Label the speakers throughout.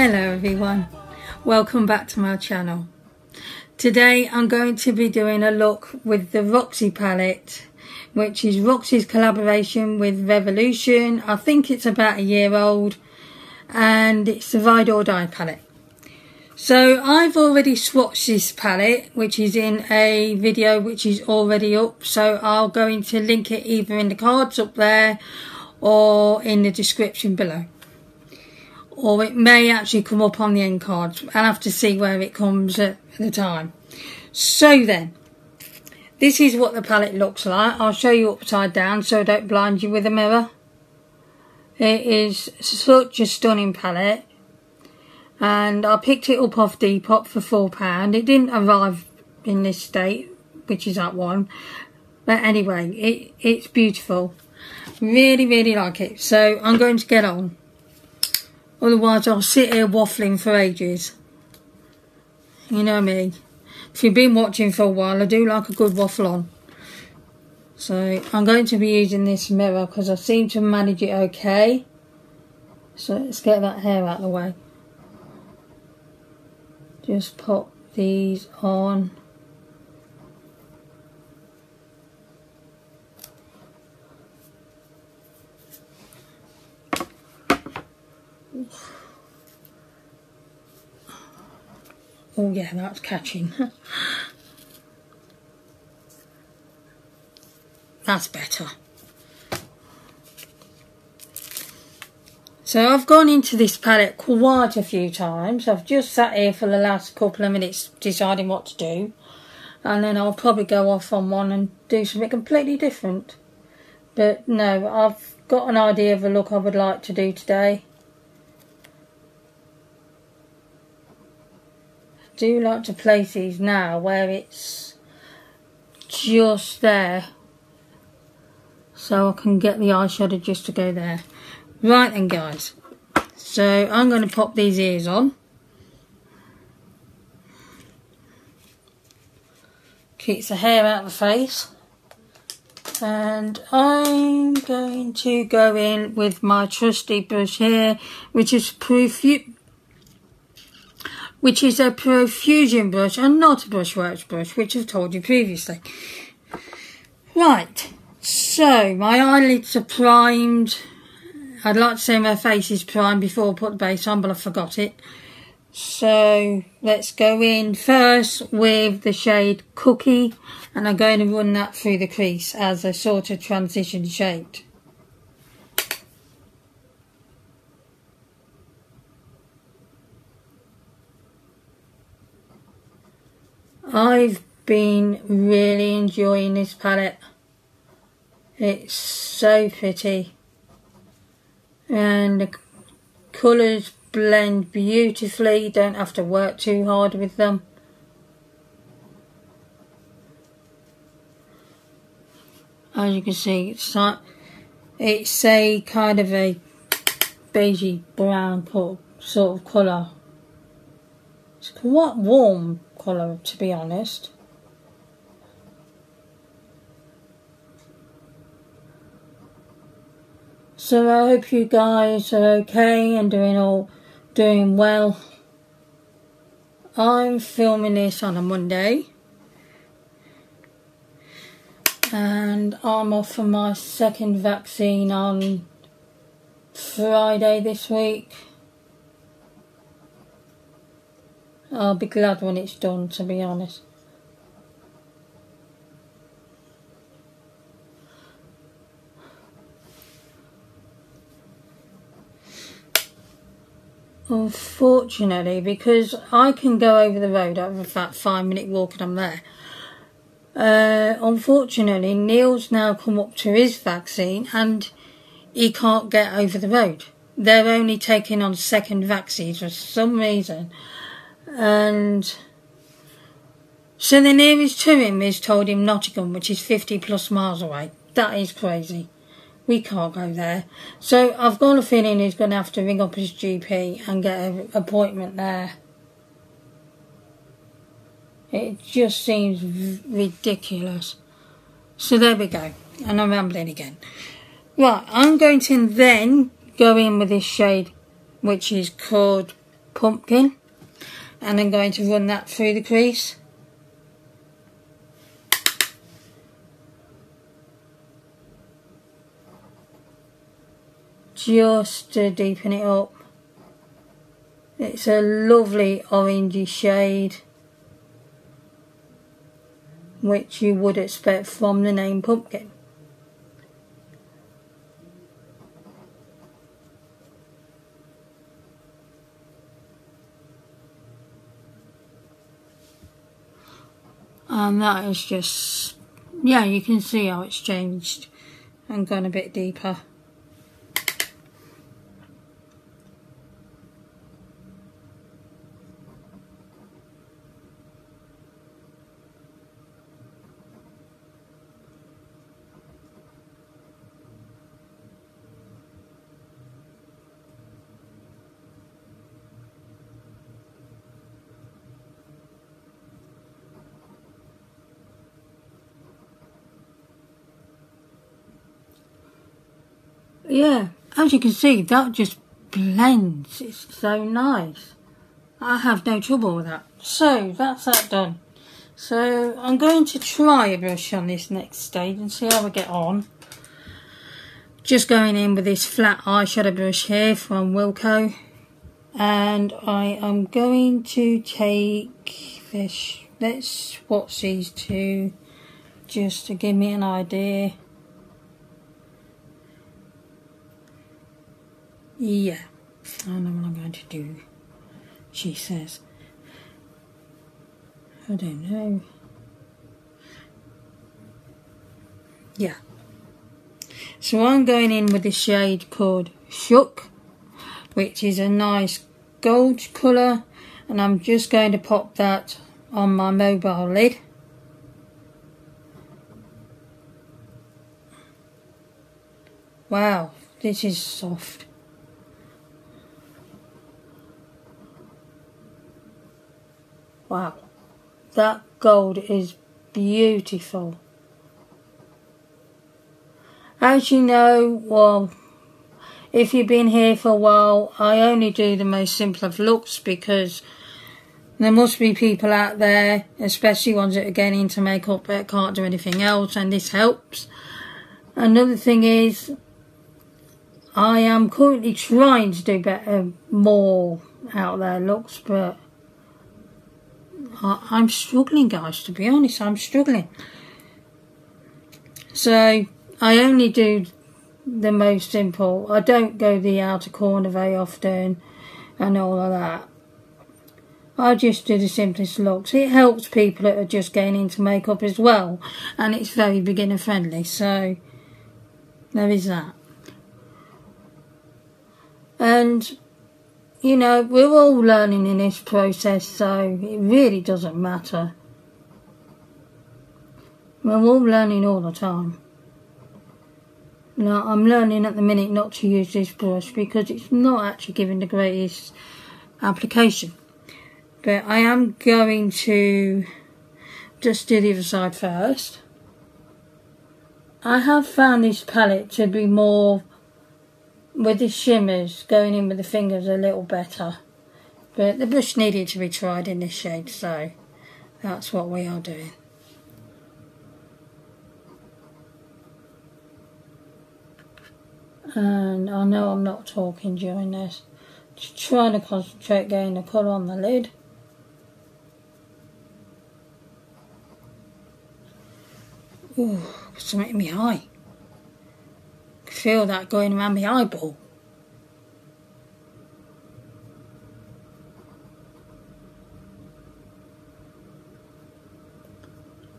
Speaker 1: Hello everyone, welcome back to my channel. Today I'm going to be doing a look with the Roxi palette, which is Roxi's collaboration with Revolution. I think it's about a year old, and it's the Ride or Die palette. So I've already swatched this palette, which is in a video which is already up, so I'll going to link it either in the cards up there or in the description below. Or it may actually come up on the end cards. I'll have to see where it comes at the time. So then, this is what the palette looks like. I'll show you upside down so I don't blind you with a mirror. It is such a stunning palette. And I picked it up off Depop for £4. It didn't arrive in this state, which is that one. But anyway, it's beautiful. Really, really like it. So I'm going to get on. Otherwise I'll sit here waffling for ages. You know me. If you've been watching for a while, I do like a good waffle on. So I'm going to be using this mirror because I seem to manage it okay. So let's get that hair out of the way. Just pop these on. Oh yeah, that's catching. That's better. So I've gone into this palette quite a few times. I've just sat here for the last couple of minutes deciding what to do. And then I'll probably go off on one and do something completely different. But no, I've got an idea of a look I would like to do today. I do like to place these now where it's just there, so I can get the eyeshadow just to go there. Right then guys, so I'm going to pop these ears on. Keeps the hair out of the face. And I'm going to go in with my trusty brush here, which is a profusion brush and not a brushworks brush, which I've told you previously. Right, so my eyelids are primed. I'd like to say my face is primed before I put the base on, but I forgot it. So let's go in first with the shade Cookie, and I'm going to run that through the crease as a sort of transition shade. I've been really enjoying this palette. It's so pretty. And the colours blend beautifully. You don't have to work too hard with them. As you can see, it's a kind of a beigey brown sort of colour. It's quite warm colour, to be honest. So I hope you guys are okay and doing well. I'm filming this on a Monday, and I'm off for my second vaccine on Friday this week. I'll be glad when it's done, to be honest. Unfortunately, because I can go over the road over about 5-minute walk and I'm there. Unfortunately, Neil's now come up to his vaccine and he can't get over the road. They're only taking on second vaccines for some reason. And so the nearest to him is told him Nottingham, which is 50+ miles away. That is crazy. We can't go there. So I've got a feeling he's going to have to ring up his GP and get an appointment there. It just seems ridiculous. So there we go. And I'm rambling again. Right, I'm going to then go in with this shade, which is called pumpkin, and I'm going to run that through the crease. Just to deepen it up. It's a lovely orangey shade, which you would expect from the name pumpkin. And that is just, yeah, you can see how it's changed and gone a bit deeper. Yeah, as you can see, that just blends. It's so nice. I have no trouble with that. So that's that done. So I'm going to try a brush on this next stage and see how we get on. Just going in with this flat eyeshadow brush here from Wilco, and I am going to take this, let's swatch these two just to give me an idea. Yeah, I know what I'm going to do, she says. I don't know. Yeah. So I'm going in with the shade called Shook, which is a nice gold colour, and I'm just going to pop that on my mobile lid. Wow, this is soft. Wow, that gold is beautiful. As you know, well, if you've been here for a while, I only do the most simple of looks because there must be people out there, especially ones that are getting into makeup, that can't do anything else, and this helps. Another thing is, I am currently trying to do better, more out there looks, but I'm struggling, guys, to be honest. I'm struggling. So I only do the most simple. I don't go the outer corner very often and all of that. I just do the simplest looks. It helps people that are just getting into makeup as well, and it's very beginner friendly, so there is that. And you know, we're all learning in this process, so it really doesn't matter. We're all learning all the time. Now, I'm learning at the minute not to use this brush because it's not actually giving the greatest application. But I am going to just do the other side first. I have found this palette to be more, with the shimmers, going in with the fingers a little better. But the brush needed to be tried in this shade, so that's what we are doing. And I know I'm not talking during this. Just trying to concentrate getting the colour on the lid. Ooh, something in my eye. I can feel that going around my eyeball.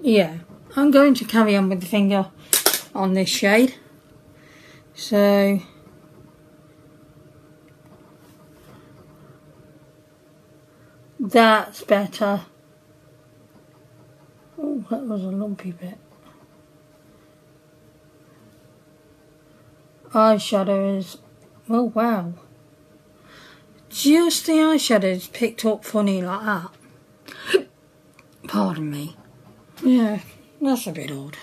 Speaker 1: Yeah, I'm going to carry on with the finger on this shade. So that's better. Oh, that was a lumpy bit. Eyeshadow is, oh wow. Just the eyeshadow's picked up funny like that. Pardon me. Yeah, that's a bit odd.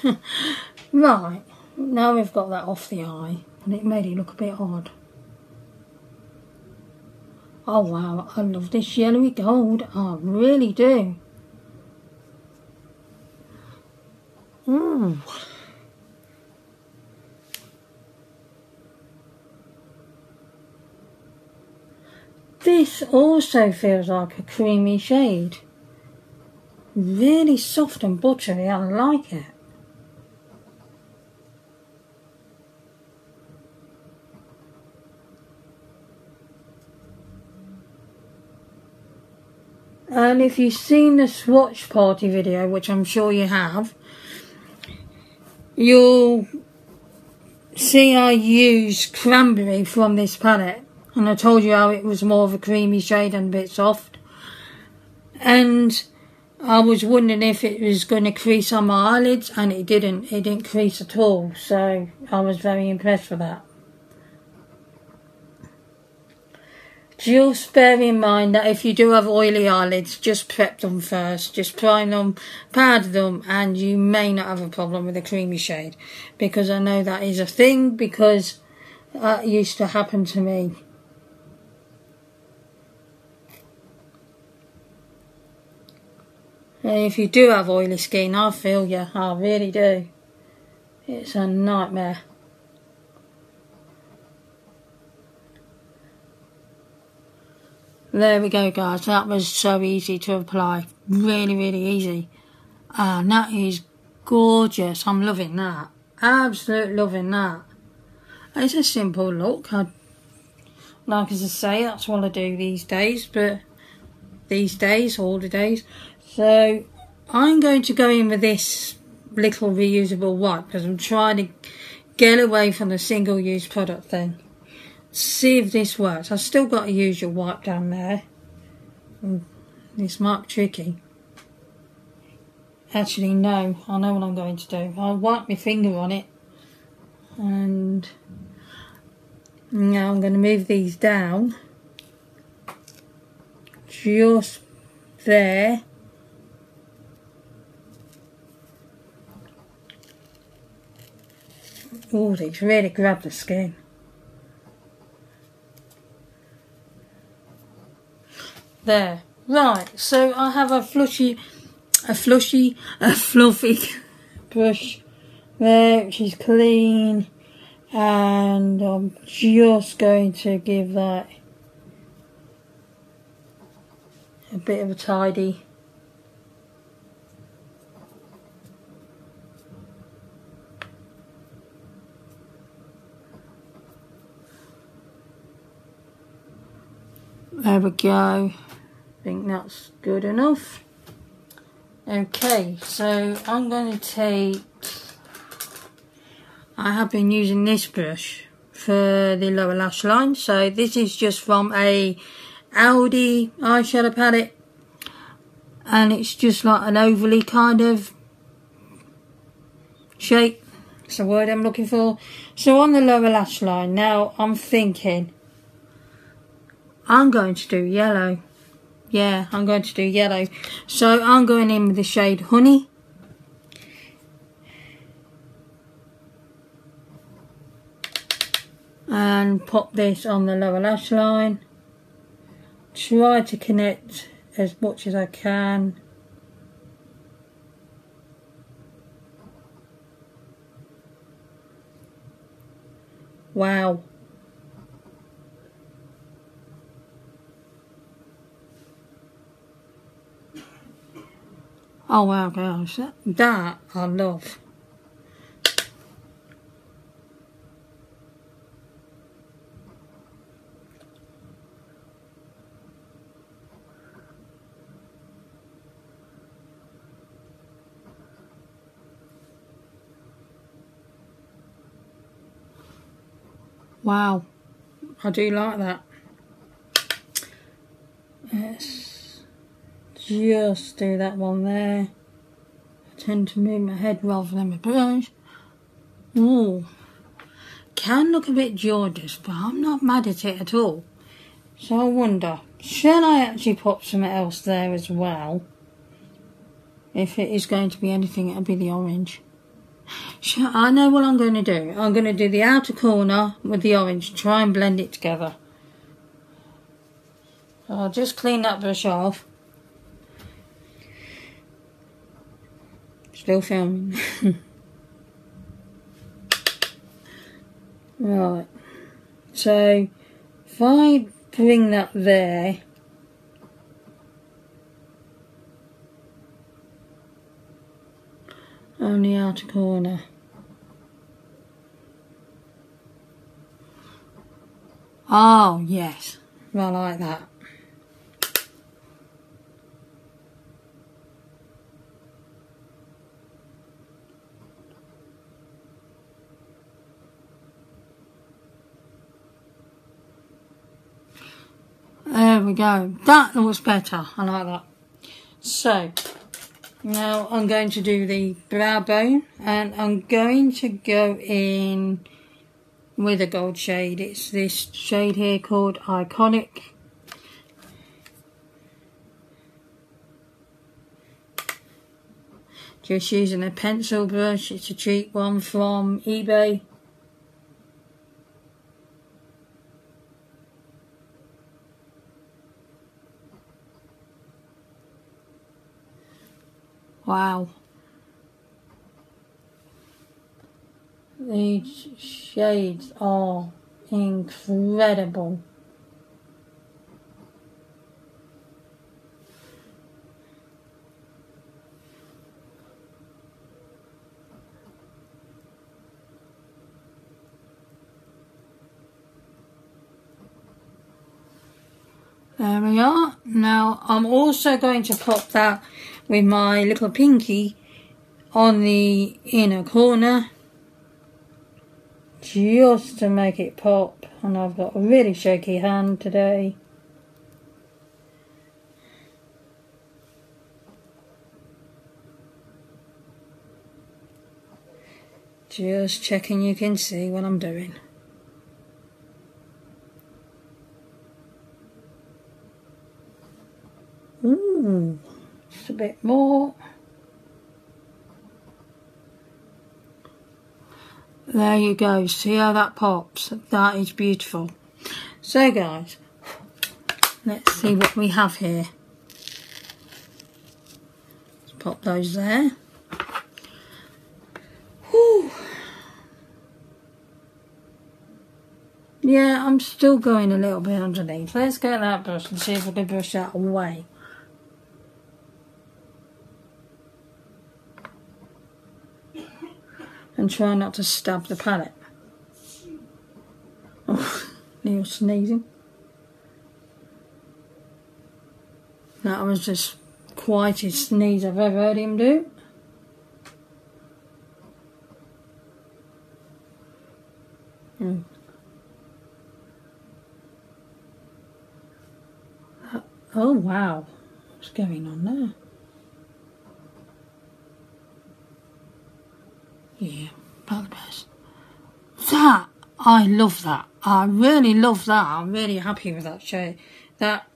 Speaker 1: Right, now we've got that off the eye, and it made it look a bit odd. Oh wow, I love this yellowy gold. I really do. Ooh. This also feels like a creamy shade. Really soft and buttery, I like it. And if you've seen the swatch party video, which I'm sure you have, you'll see I used cranberry from this palette. And I told you how it was more of a creamy shade and a bit soft. And I was wondering if it was going to crease on my eyelids, and it didn't. It didn't crease at all. So I was very impressed with that. Just bear in mind that if you do have oily eyelids, just prep them first. Just prime them, powder them, and you may not have a problem with a creamy shade. Because I know that is a thing, because that used to happen to me. And if you do have oily skin, I feel you. I really do. It's a nightmare. There we go, guys. That was so easy to apply. Really, really easy. And that is gorgeous. I'm loving that. Absolutely loving that. It's a simple look. Like as I say, that's what I do these days. But these days, all the days. So I'm going to go in with this little reusable wipe, because I'm trying to get away from the single-use product thing. See if this works. I've still got to use your wipe down there. This might be tricky. Actually, no. I know what I'm going to do. I'll wipe my finger on it. And now I'm going to move these down. Just there. Oh, these really grab the skin. There. Right, so I have a fluffy brush there, which is clean, and I'm just going to give that a bit of a tidy. There we go. I think that's good enough. Okay, so I'm going to take... I have been using this brush for the lower lash line. So this is just from a Aldi eyeshadow palette. And it's just like an overly kind of shape. That's the word I'm looking for. So on the lower lash line, now I'm thinking... I'm going to do yellow. Yeah, I'm going to do yellow. So I'm going in with the shade Honey. And pop this on the lower lash line. Try to connect as much as I can. Wow. Oh wow, gosh, that I love. Wow, I do like that. Let's just do that one there. I tend to move my head rather than my brush. Ooh, can look a bit gorgeous, but I'm not mad at it at all. So I wonder, shall I actually pop something else there as well? If it is going to be anything, it'll be the orange. I know what I'm going to do. I'm going to do the outer corner with the orange, try and blend it together. I'll just clean that brush off. Still filming. Right. So if I bring that there, on the outer corner. Oh yes, I like that. There we go. That looks better. I like that. So now I'm going to do the brow bone, and I'm going to go in with a gold shade. It's this shade here called Iconic. Just using a pencil brush. It's a cheap one from eBay. Wow. These shades are incredible. There we are. Now I'm also going to pop that with my little pinky on the inner corner, just to make it pop. And I've got a really shaky hand today. Just checking you can see what I'm doing. Ooh, just a bit more. There you go. See how that pops? That is beautiful. So guys, let's see what we have here. Let's pop those there. Whew. Yeah, I'm still going a little bit underneath. Let's get that brush and see if I can brush that away. And try not to stab the palette. Oh, Neil sneezing. That was just the quietest sneeze I've ever heard him do. Oh wow, what's going on there? Yeah, about the best. That, I love that. I really love that. I'm really happy with that shade. That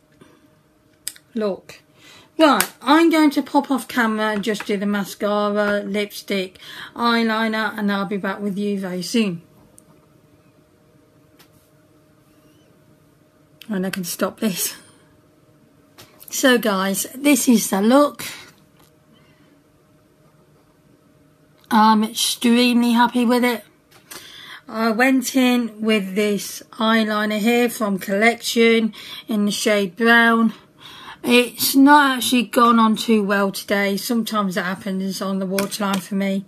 Speaker 1: look. Right, I'm going to pop off camera and just do the mascara, lipstick, eyeliner, and I'll be back with you very soon. And I can stop this. So guys, this is the look. I'm extremely happy with it. I went in with this eyeliner here from Collection in the shade brown. It's not actually gone on too well today. Sometimes that happens on the waterline for me.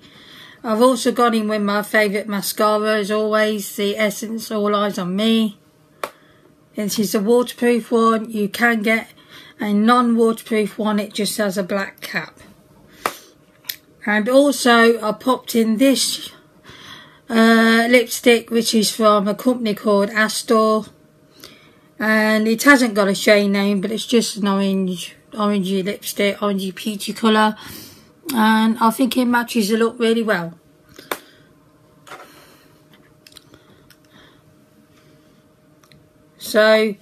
Speaker 1: I've also gone in with my favourite mascara as always, the Essence All Eyes on Me. This is a waterproof one. You can get a non-waterproof one. It just has a black cap. And also I popped in this lipstick, which is from a company called Astor, and it hasn't got a shade name, but it's just an orangey lipstick, orangey peachy colour, and I think it matches the look really well. So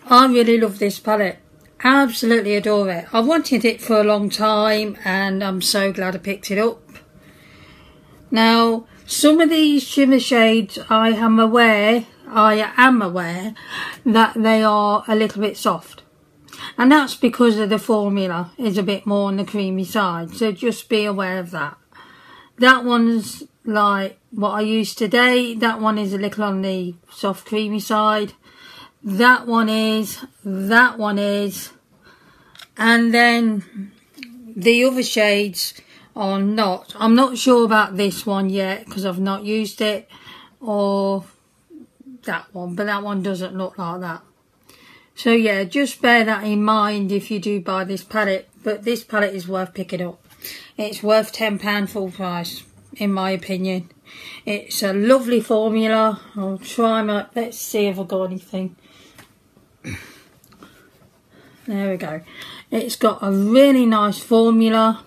Speaker 1: I really love this palette. Absolutely adore it. I've wanted it for a long time and I'm so glad I picked it up. Now, some of these shimmer shades I am aware I am aware that they are a little bit soft. And that's because of the formula is a bit more on the creamy side. So just be aware of that. That one's like what I use today. That one is a little on the soft creamy side. That one is. And then the other shades are not. I'm not sure about this one yet because I've not used it. Or that one. But that one doesn't look like that. So yeah, just bear that in mind if you do buy this palette. But this palette is worth picking up. It's worth £10 full price, in my opinion. It's a lovely formula. I'll try my... Let's see if I've got anything. There we go. It's got a really nice formula.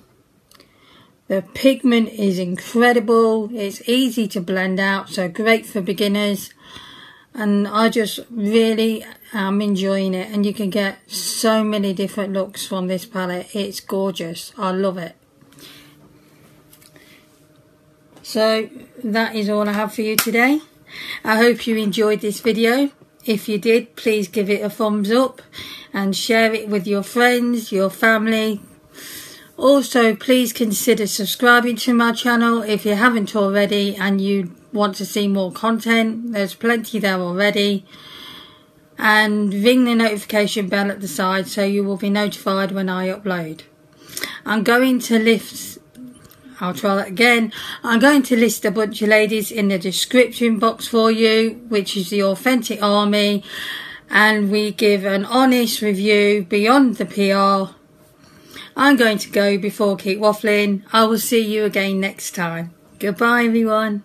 Speaker 1: The pigment is incredible. It's easy to blend out, so great for beginners. And I just really am enjoying it. And you can get so many different looks from this palette. It's gorgeous. I love it. So that is all I have for you today. I hope you enjoyed this video. If you did, please give it a thumbs up and share it with your friends, your family. Also, please consider subscribing to my channel if you haven't already and you want to see more content. There's plenty there already. And ring the notification bell at the side so you will be notified when I upload. I'm going to list a bunch of ladies in the description box for you, which is the Authentic Army, and we give an honest review beyond the PR. I'm going to go before I keep waffling. I will see you again next time. Goodbye everyone.